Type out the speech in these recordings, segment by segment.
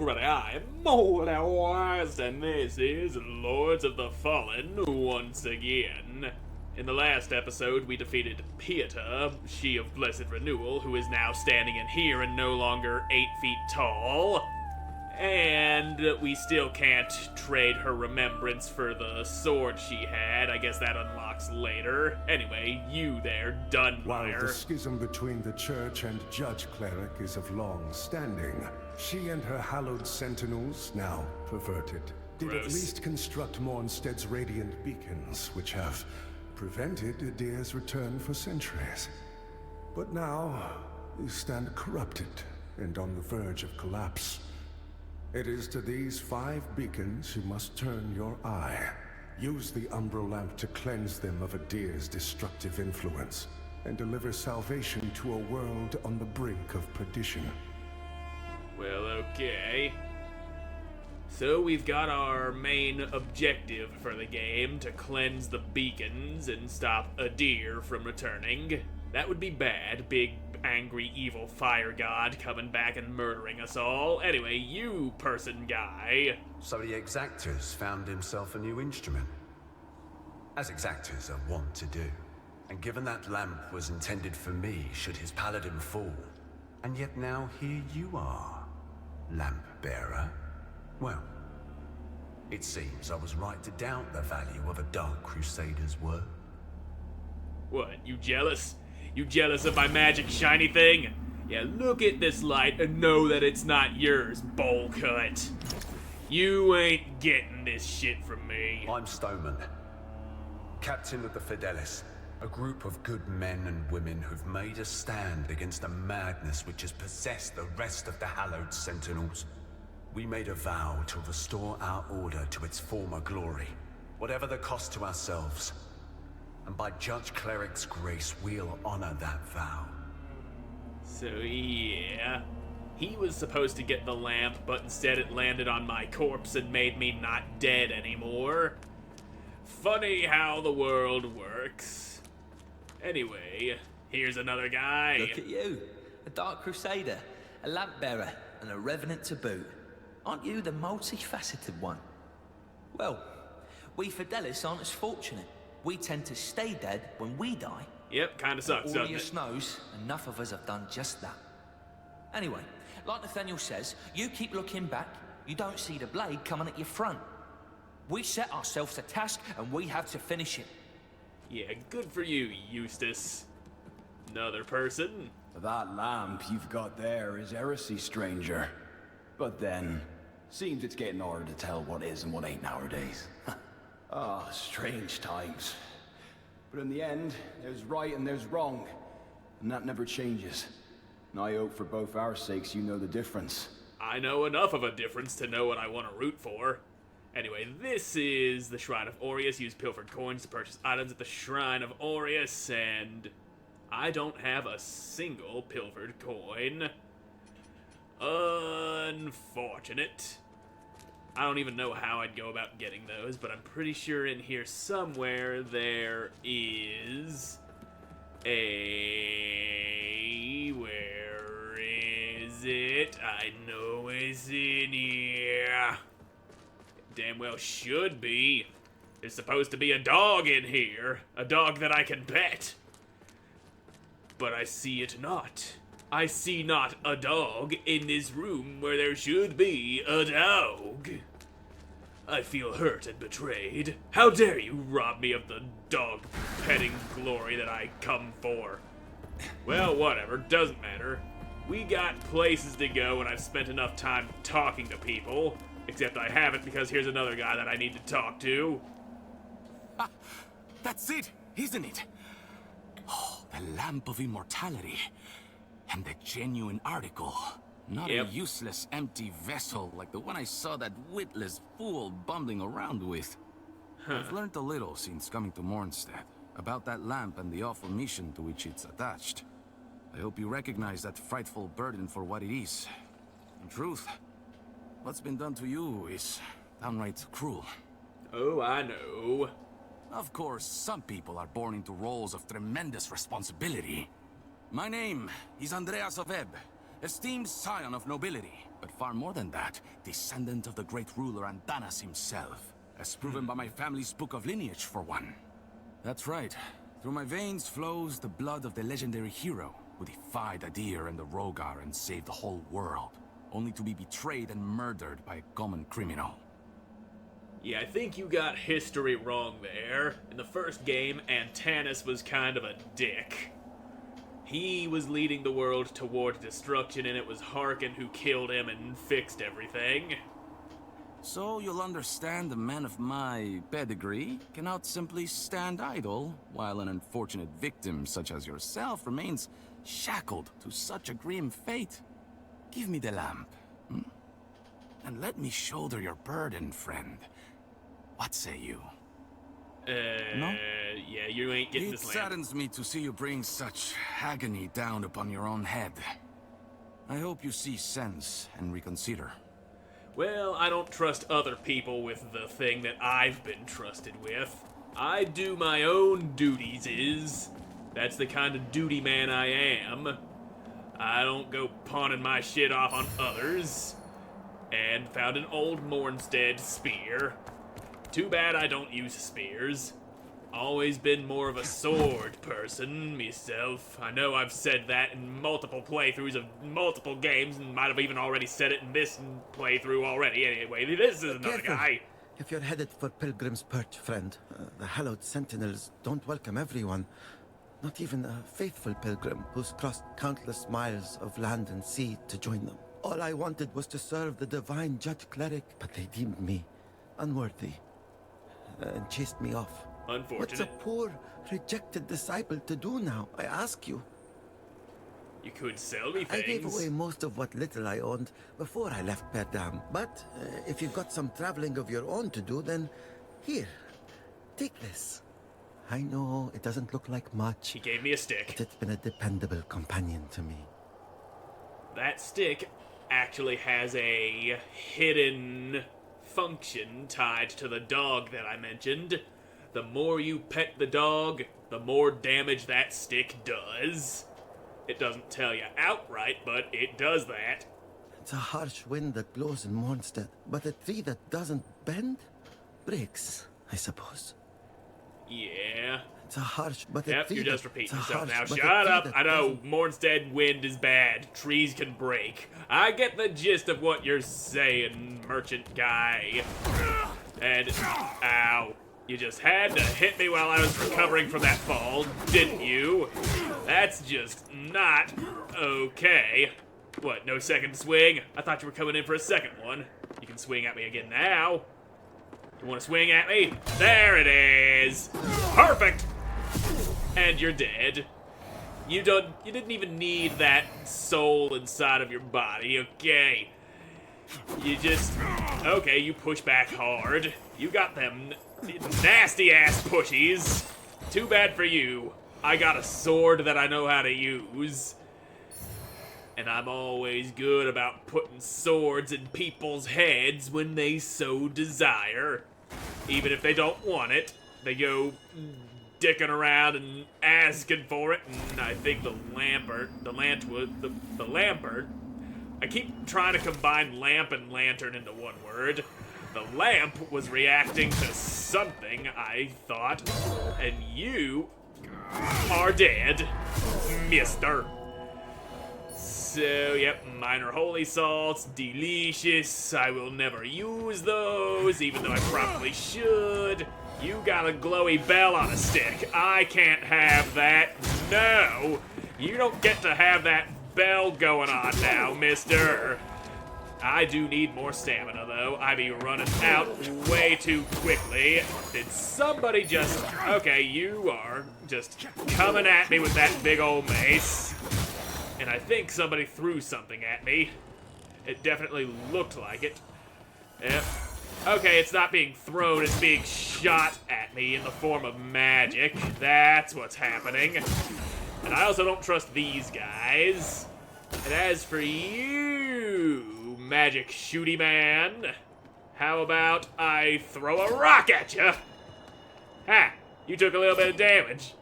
everybody, I am Moldy, and this is Lords of the Fallen once again. In the last episode, we defeated Pieta, she of Blessed Renewal, who is now standing in here and no longer 8 feet tall. And we still can't trade her remembrance for the sword she had. I guess that unlocks later. Anyway, you there, Dunmire. While the schism between the church and judge cleric is of long standing, she and her hallowed sentinels, now perverted, did at least construct Mornstead's radiant beacons, which have prevented Adir's return for centuries. But now, they stand corrupted and on the verge of collapse. It is to these 5 beacons you must turn your eye. Use the Umbral Lamp to cleanse them of Adir's destructive influence, and deliver salvation to a world on the brink of perdition. Well, okay. So we've got our main objective for the game, to cleanse the beacons and stop Adir from returning. That would be bad, big, angry, evil fire god coming back and murdering us all. Anyway, you person guy. So the exactors found himself a new instrument. As exactors are wont to do. And given that lamp was intended for me should his paladin fall. And yet now here you are, lamp bearer. Well, it seems I was right to doubt the value of a Dark Crusader's word. What, you jealous? You jealous of my magic shiny thing? Yeah, look at this light and know that it's not yours, bowl cut. You ain't getting this shit from me. I'm Stoneman, captain of the Fidelis, a group of good men and women who've made a stand against a madness which has possessed the rest of the hallowed sentinels. We made a vow to restore our order to its former glory, whatever the cost to ourselves. And by Judge Cleric's grace, we'll honor that vow. So yeah, he was supposed to get the lamp, but instead it landed on my corpse and made me not dead anymore. Funny how the world works. Anyway, here's another guy. Look at you, a Dark Crusader, a lamp bearer, and a revenant to boot. Aren't you the multifaceted one? Well, we Fidelis aren't as fortunate. We tend to stay dead when we die. Yep, kinda sucks, doesn't Aureus knows enough of us have done just that. Anyway, like Nathaniel says, you keep looking back, you don't see the blade coming at your front. We set ourselves a task and we have to finish it. Yeah, good for you, Eustace. Another person? That lamp you've got there is heresy, stranger. But then, seems it's getting harder to tell what is and what ain't nowadays. Ah, strange times. But in the end, there's right and there's wrong. And that never changes. And I hope for both our sakes you know the difference. I know enough of a difference to know what I want to root for. Anyway, this is the Shrine of Aureus. Use pilfered coins to purchase items at the Shrine of Aureus, and I don't have a single pilfered coin. Unfortunate. I don't even know how I'd go about getting those, but I'm pretty sure in here somewhere there is a... Where is it? I know it's in here. Damn well should be. There's supposed to be a dog in here. A dog that I can pet. But I see it not. I see not a dog in this room where there should be a dog. I feel hurt and betrayed. How dare you rob me of the dog-petting glory that I come for? Well, whatever, doesn't matter. We got places to go and I've spent enough time talking to people. Except I haven't because here's another guy that I need to talk to. Ah, that's it, isn't it? Oh, the Lamp of Immortality. And the genuine article. Not a useless, empty vessel like the one I saw that witless fool bumbling around with. I've learned a little since coming to Mornstead about that lamp and the awful mission to which it's attached. I hope you recognize that frightful burden for what it is. In truth, what's been done to you is downright cruel. Oh, I know. Of course, some people are born into roles of tremendous responsibility. My name is Andreas of Ebb, esteemed scion of nobility, but far more than that, descendant of the great ruler Antanas himself, as proven by my family's book of lineage, for one. That's right. Through my veins flows the blood of the legendary hero who defied Adir and the Rogar and saved the whole world, only to be betrayed and murdered by a common criminal. Yeah, I think you got history wrong there. In the first game, Antanas was kind of a dick. He was leading the world toward destruction, and it was Harkin who killed him and fixed everything. So you'll understand a man of my pedigree cannot simply stand idle, while an unfortunate victim such as yourself remains shackled to such a grim fate. Give me the lamp, and let me shoulder your burden, friend. What say you? No? Yeah, you ain't getting this It lamp. saddens me to see you bring such agony down upon your own head. I hope you see sense and reconsider. Well, I don't trust other people with the thing that I've been trusted with. I do my own duties. That's the kind of duty man I am. I don't go pawning my shit off on others. And found an old Mornstead spear. Too bad I don't use spears. Always been more of a sword person, myself. I know I've said that in multiple playthroughs of multiple games, and might have even already said it in this playthrough already. Anyway, this is another Careful. guy. If you're headed for Pilgrim's Perch, friend, the hallowed sentinels don't welcome everyone. Not even a faithful pilgrim who's crossed countless miles of land and sea to join them. All I wanted was to serve the divine judge cleric, but they deemed me unworthy and chased me off. Unfortunate. What's a poor, rejected disciple to do now, I ask you? You could sell me I things. gave away most of what little I owned before I left Perdam. But if you've got some traveling of your own to do, then here, take this. I know it doesn't look like much, He gave me a stick. but it's been a dependable companion to me. That stick actually has a hidden function tied to the dog that I mentioned. The more you pet the dog, the more damage that stick does. It doesn't tell you outright, but it does that. It's a harsh wind that blows in Mornstead, but a tree that doesn't bend breaks, I suppose. Yeah. It's a harsh, but a Yep, tree you're just that- repeating it's a yourself now. harsh, but a Shut tree up. that I know doesn't- Mornstead wind is bad. Trees can break. I get the gist of what you're saying, merchant guy. And, ow. You just had to hit me while I was recovering from that fall, didn't you? That's just not okay. What, no second swing? I thought you were coming in for a second one. You can swing at me again now. You want to swing at me? There it is! Perfect! And you're dead. You didn't even need that soul inside of your body, okay? You just... Okay, you push back hard. You got them nasty-ass pushies. Too bad for you. I got a sword that I know how to use. And I'm always good about putting swords in people's heads when they so desire. Even if they don't want it, they go dicking around and asking for it, and I think the Lampert, I keep trying to combine lamp and lantern into one word. The lamp was reacting to something, I thought, and you are dead, mister. So, yep, minor holy salts, delicious. I will never use those, even though I probably should. You got a glowy bell on a stick. I can't have that. No, you don't get to have that bell going on now, mister. I do need more stamina, though. I be running out way too quickly. Did somebody just... Okay, you are just coming at me with that big old mace. And I think somebody threw something at me. It definitely looked like it. Yep. Okay, it's not being thrown, it's being shot at me in the form of magic. That's what's happening. And I also don't trust these guys. And as for you, magic shooty man, how about I throw a rock at you? Ha! You took a little bit of damage.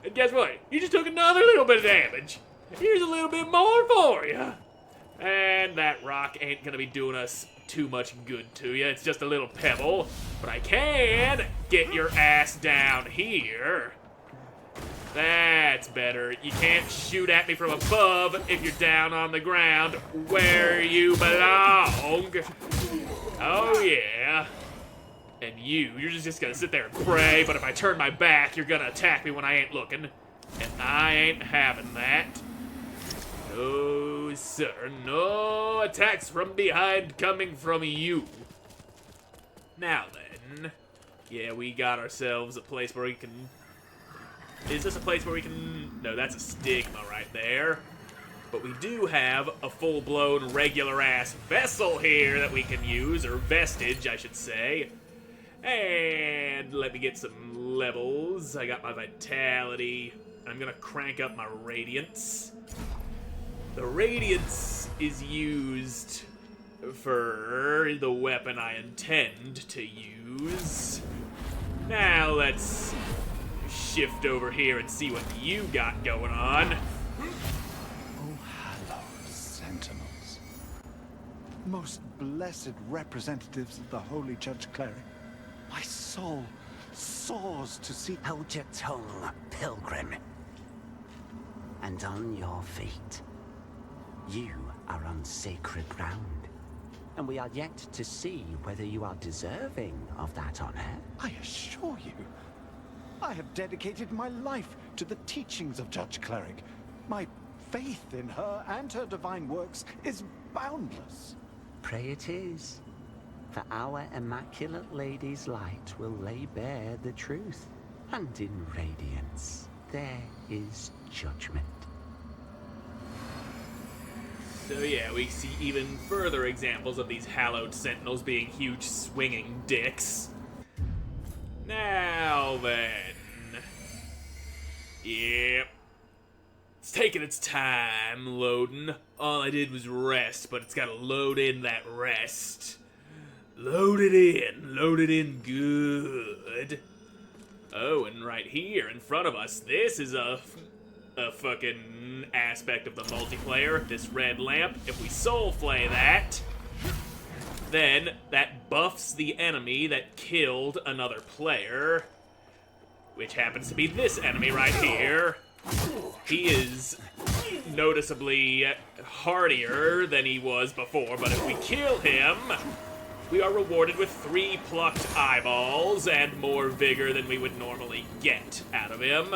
And guess what? You just took another little bit of damage. Here's a little bit more for you. And that rock ain't gonna be doing us too much good to you. It's just a little pebble. But I can get your ass down here. That's better. You can't shoot at me from above if you're down on the ground where you belong. Oh, yeah. And you're just gonna sit there and pray, but if I turn my back, you're gonna attack me when I ain't looking. And I ain't having that. No, sir. No attacks from behind coming from you. Now then. Yeah, we got ourselves a place where we can... Is this a place where we can... No, that's a stigma right there. But we do have a full-blown, regular-ass vessel here that we can use, or vestige, I should say. And let me get some levels. I got my vitality. I'm gonna crank up my radiance. The radiance is used for the weapon I intend to use. Now let's shift over here and see what you got going on. Oh, hello, sentinels. Most blessed representatives of the Holy Judge Cleric. My soul soars to see... Hold your tongue, pilgrim. And on your feet. You are on sacred ground. And we are yet to see whether you are deserving of that honor. I assure you, I have dedicated my life to the teachings of Judge Cleric. My faith in her and her divine works is boundless. Pray it is. For our Immaculate Lady's light will lay bare the truth. And in radiance, there is judgment. So yeah, we see even further examples of these hallowed sentinels being huge swinging dicks. Now then. Yep. It's taking its time loading. All I did was rest, but it's gotta load in that rest. Load it in good. Oh, and right here in front of us, this is a fucking aspect of the multiplayer, this red lamp. If we soul flay that, then that buffs the enemy that killed another player, which happens to be this enemy right here. He is noticeably hardier than he was before, but if we kill him, we are rewarded with 3 plucked eyeballs and more vigor than we would normally get out of him.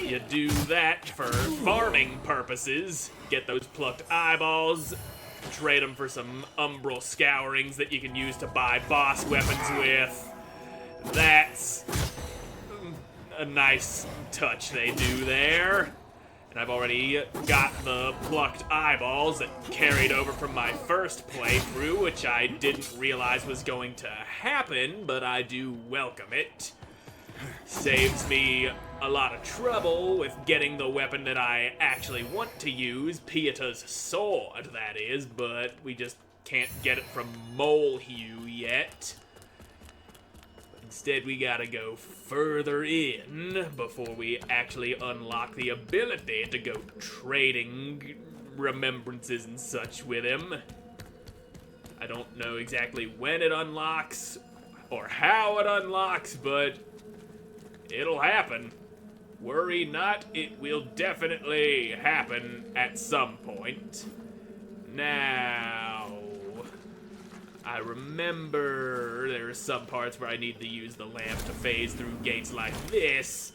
You do that for farming purposes. Get those plucked eyeballs, trade them for some umbral scourings that you can use to buy boss weapons with. That's a nice touch they do there. And I've already got the plucked eyeballs that carried over from my first playthrough, which I didn't realize was going to happen, but I do welcome it. Saves me a lot of trouble with getting the weapon that I actually want to use, Pieta's sword, that is, but we just can't get it from Moldy yet. Instead, we gotta go further in before we actually unlock the ability to go trading remembrances and such with him. I don't know exactly when it unlocks or how it unlocks, but it'll happen. Worry not, it will definitely happen at some point. Now, I remember there are some parts where I need to use the lamp to phase through gates like this.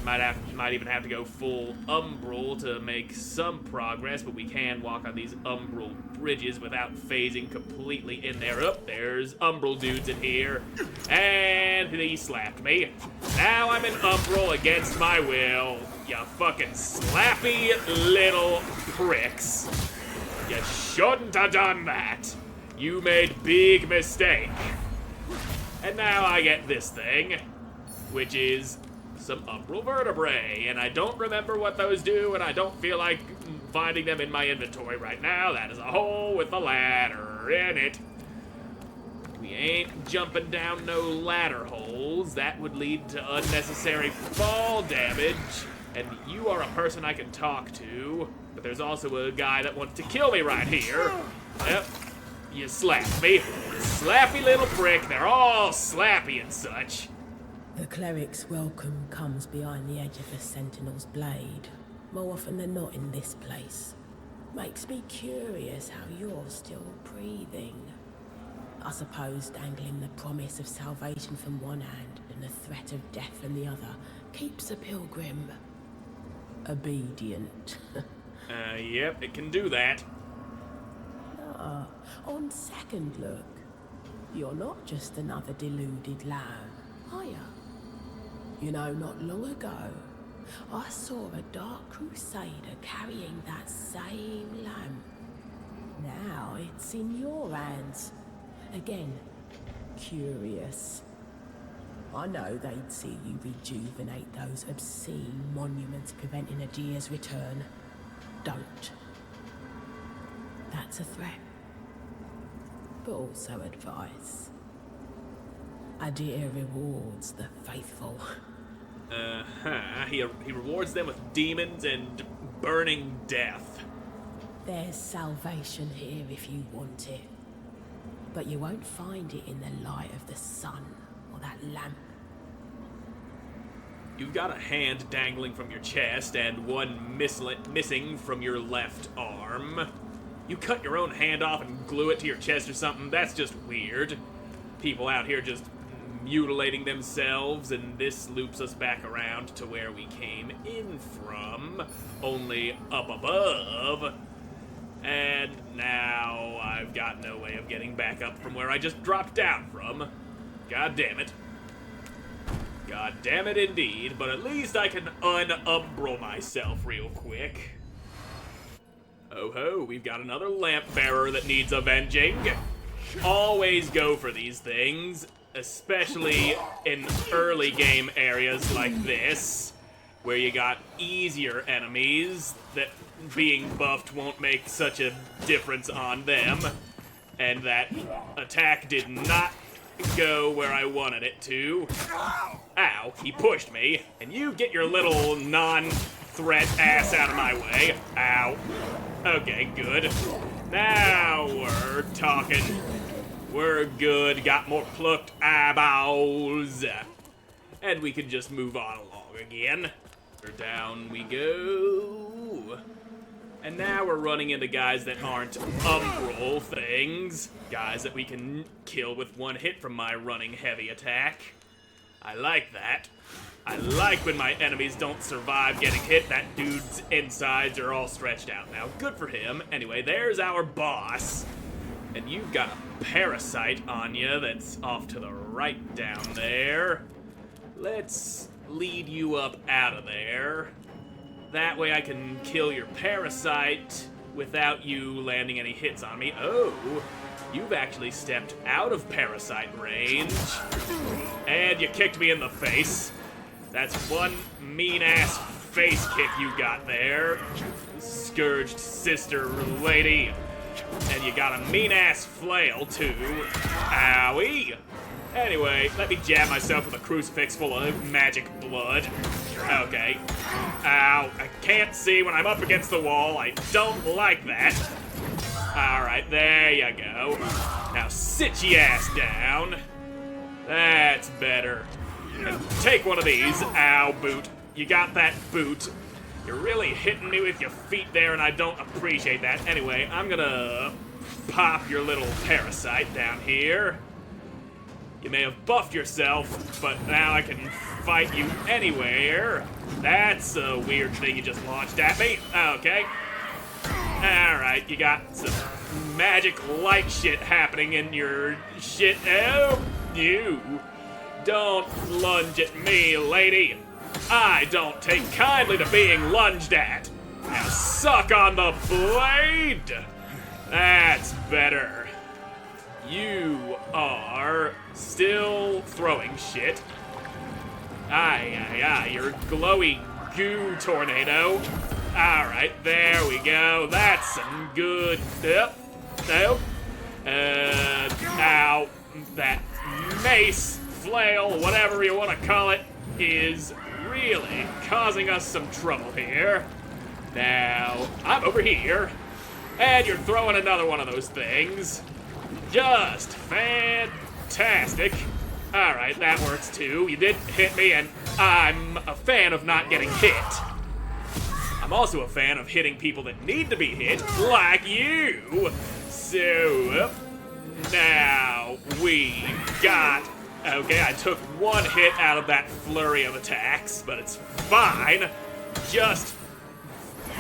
Might even have to go full umbral to make some progress, but we can walk on these umbral bridges without phasing completely in there. Oh, there's umbral dudes in here, and he slapped me. Now I'm in umbral against my will. You fucking slappy little pricks. You shouldn't have done that. You made big mistake. And now I get this thing, which is some umbral vertebrae, and I don't remember what those do, and I don't feel like finding them in my inventory right now. That is a hole with a ladder in it. We ain't jumping down no ladder holes. That would lead to unnecessary fall damage, and you are a person I can talk to. But there's also a guy that wants to kill me right here. Yep. You slapped me. Slappy little prick. They're all slappy and such. The cleric's welcome comes behind the edge of the Sentinel's blade. More often than not in this place. Makes me curious how you're still breathing. I suppose dangling the promise of salvation from one hand and the threat of death from the other keeps a pilgrim obedient. Yep, it can do that. On second look, you're not just another deluded lamb, are you? You know, not long ago, I saw a Dark Crusader carrying that same lamp. Now it's in your hands. Again, curious. I know they'd see you rejuvenate those obscene monuments preventing a deer's return. Don't. That's a threat. But also advice. A deer rewards the faithful. He rewards them with demons and burning death. There's salvation here if you want it. But you won't find it in the light of the sun or that lamp. You've got a hand dangling from your chest and one missing from your left arm. You cut your own hand off and glue it to your chest or something. That's just weird. People out here just mutilating themselves, and this loops us back around to where we came in from, only up above. And now I've got no way of getting back up from where I just dropped down from. God damn it. God damn it indeed, but at least I can unumbral myself real quick. Oh ho, we've got another lamp bearer that needs avenging. Always go for these things, especially in early game areas like this, where you got easier enemies that being buffed won't make such a difference on them, and that attack did not go where I wanted it to. Ow, he pushed me, and you get your little non-threat ass out of my way. Ow. Okay, good. Now we're talking. We're good, got more plucked eyeballs. And we can just move on along again. Down we go. And now we're running into guys that aren't umbral things. Guys that we can kill with one hit from my running heavy attack. I like that. I like when my enemies don't survive getting hit. That dude's insides are all stretched out now. Good for him. Anyway, there's our boss. And you've got a parasite on you that's off to the right down there. Let's lead you up out of there. That way I can kill your parasite without you landing any hits on me. Oh, you've actually stepped out of parasite range. And you kicked me in the face. That's one mean-ass face kick you got there, scourged sister lady. And you got a mean-ass flail, too. Owie. Anyway, let me jab myself with a crucifix full of magic blood. Okay. Ow. I can't see when I'm up against the wall. I don't like that. Alright, there you go. Now sit your ass down. That's better. And take one of these. Ow, boot. You got that boot. You're really hitting me with your feet there, and I don't appreciate that. Anyway, I'm gonna pop your little parasite down here. You may have buffed yourself, but now I can fight you anywhere. That's a weird thing you just launched at me. Okay. Alright, you got some magic light shit happening in your shit. Oh, you. Don't lunge at me, lady. I don't take kindly to being lunged at. Now suck on the blade. That's better. You are still throwing shit. Aye, you're a glowy goo tornado. Alright, there we go. That's some good. Yep. Ow. That mace, flail, whatever you want to call it, is really causing us some trouble here. Now, I'm over here, and you're throwing another one of those things. Just fantastic. Alright, that works too. You did hit me, and I'm a fan of not getting hit. I'm also a fan of hitting people that need to be hit, like you. So, now we got... Okay, I took one hit out of that flurry of attacks, but it's fine. Just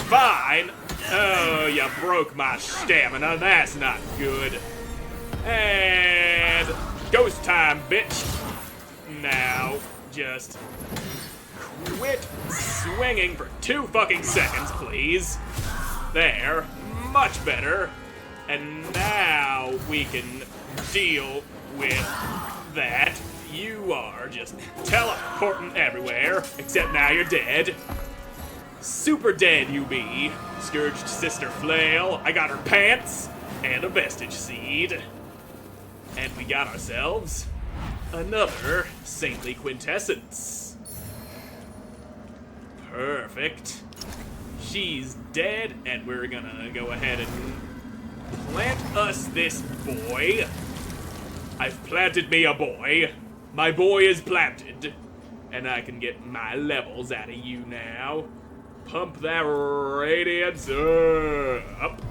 fine. Oh, you broke my stamina. That's not good. And ghost time, bitch. Now, just quit swinging for 2 fucking seconds, please. There. Much better. And now we can deal with that. You are just teleporting everywhere, except now you're dead. Super dead you be, Scourged Sister Flail. I got her pants and a vestige seed. And we got ourselves another saintly quintessence. Perfect. She's dead, and we're gonna go ahead and plant us this boy. I've planted me a boy. My boy is planted. And I can get my levels out of you now. Pump that radiance up.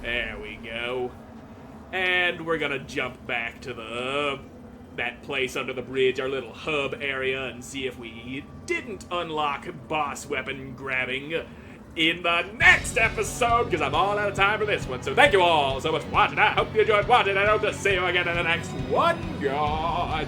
There we go. And we're gonna jump back to that place under the bridge, our little hub area, and see if we didn't unlock boss weapon grabbing in the next episode, because I'm all out of time for this one. So thank you all so much for watching. I hope you enjoyed watching. I hope to see you again in the next one. Goodbye.